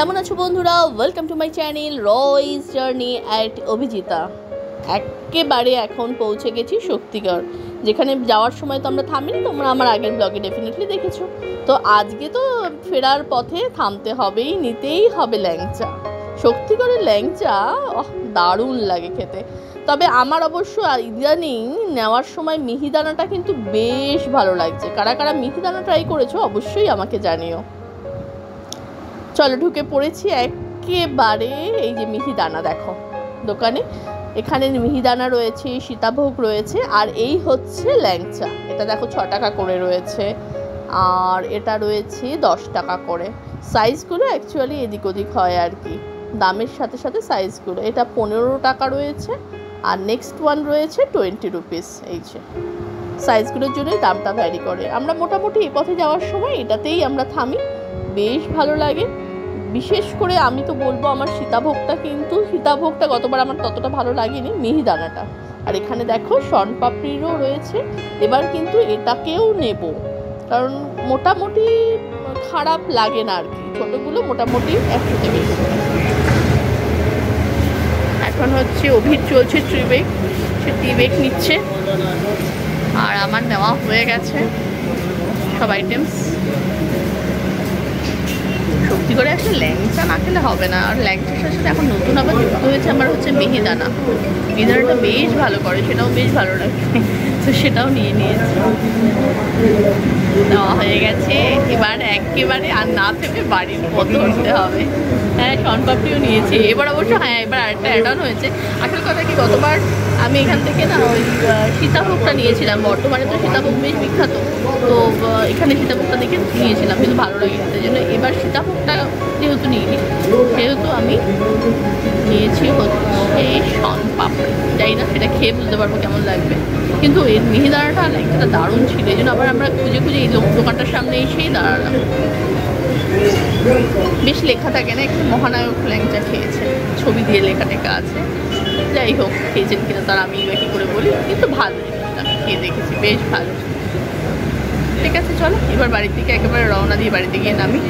কেমন আছো বন্ধুরা, welcome to my channel Royce journey at Abhijita. একেবারে এখন পৌঁছে গেছি শক্তিগড়, যেখানে যাওয়ার সময় তো আমরা থামিনি, তোমরা আমার আগের ব্লগে ডেফিনেটলি দেখেছো। তো আজকে তো ফেরার পথে থামতে হবেই, নিতেই হবে ল্যাংচা। শক্তিগড়ের ল্যাংচা দারুণ লাগে খেতে। তবে আমার অবশ্য ইদানিং নেওয়ার সময় মিহিদানাটা কিন্তু বেশ ভালো লাগছে। কারা কারা মিহিদানা ট্রাই করেছো অবশ্যই আমাকে জানিও। চলো ঢুকে পড়েছি একেবারে। এই যে মিহিদানা দেখো দোকানে, এখানে মিহিদানা রয়েছে, সীতাভোগ রয়েছে, আর এই হচ্ছে ল্যাংচা। এটা দেখো 6 টাকা করে রয়েছে, আর এটা রয়েছে 10 টাকা করে। সাইজগুলো অ্যাকচুয়ালি এদিক ওদিক হয় আর কি, দামের সাথে সাথে সাইজগুলো। এটা 15 টাকা রয়েছে, আর নেক্সট ওয়ান রয়েছে 20 রুপিস। এই যে সাইজগুলোর জন্যই দামটা ভ্যারি করে। আমরা মোটামুটি এই পথে যাওয়ার সময় এটাতেই আমরা থামি, বেশ ভালো লাগে। বিশেষ করে আমি তো বলবো আমার সীতাভোগটা গতবার আমার ততটা ভালো লাগেনি, মিহিদানাটা। আর এখানে দেখো শনপাপড়িরও রয়েছে। এবার কিন্তু এটাকেও নেব, কারণ মোটামুটি খারাপ লাগে না আর কি। ছোটোগুলো মোটামুটি 100 থেকে শুরু। এখন হচ্ছে অভির চলছে ট্রিবেক, সে ট্রিবেক নিচ্ছে, আর আমার নেওয়া হয়ে গেছে সব আইটেমস। সত্যি করে আসলে ল্যাংচা না খেলে হবে না। আর ল্যাংচার সাথে এখন নতুন আবার যুক্ত হয়েছে আমার হচ্ছে মিহিদানা। মিহিদানাটা বেশ ভালো করে, সেটাও বেশ ভালো লাগে, তো সেটাও নিয়ে নিয়েছি। নেওয়া হয়ে গেছে, এবার একেবারে আর না থেমে বাড়ির মতো উঠতে হবে। হ্যাঁ, শনপাপড়িও নিয়েছি এবার অবশ্য। হ্যাঁ, এবার আরেকটা অ্যাড অন হয়েছে। আসল কথা কি, গতবার আমি এখান থেকে না ওই সীতাভোগটা নিয়েছিলাম। বর্তমানে তো সীতাভোগ বেশ বিখ্যাত, তো এখানে সীতাভোগটা দেখে নিয়েছিলাম, কিন্তু ভালো লাগে। সেই জন্য এবার সীতাভোগটা যেহেতু নিইনি, সেহেতু আমি নিয়েছি হচ্ছে শনপাপড়ি। জানি না সেটা খেয়ে বুঝতে পারবো কেমন লাগবে, কিন্তু এর মিহিদানাটা ল্যাংচাটা দারুণ ছিল। এই জন্য আবার আমরা খুঁজে খুঁজে এই দোকানটার সামনে এসেই দাঁড়ালাম। বেশ লেখা থাকে না, একটু মহানায়ক ল্যাংচা খেয়েছে, ছবি দিয়ে লেখা টেখা আছে। যাই হোক, খেয়েছেন কিনা তার আমি বা কী করে বলি, কিন্তু ভালো জিনিসটা খেয়ে দেখেছি, বেশ ভালো। ঠিক আছে, চলো এবার বাড়ির দিকে একেবারে রওনা দিয়ে বাড়িতে গিয়ে নামি।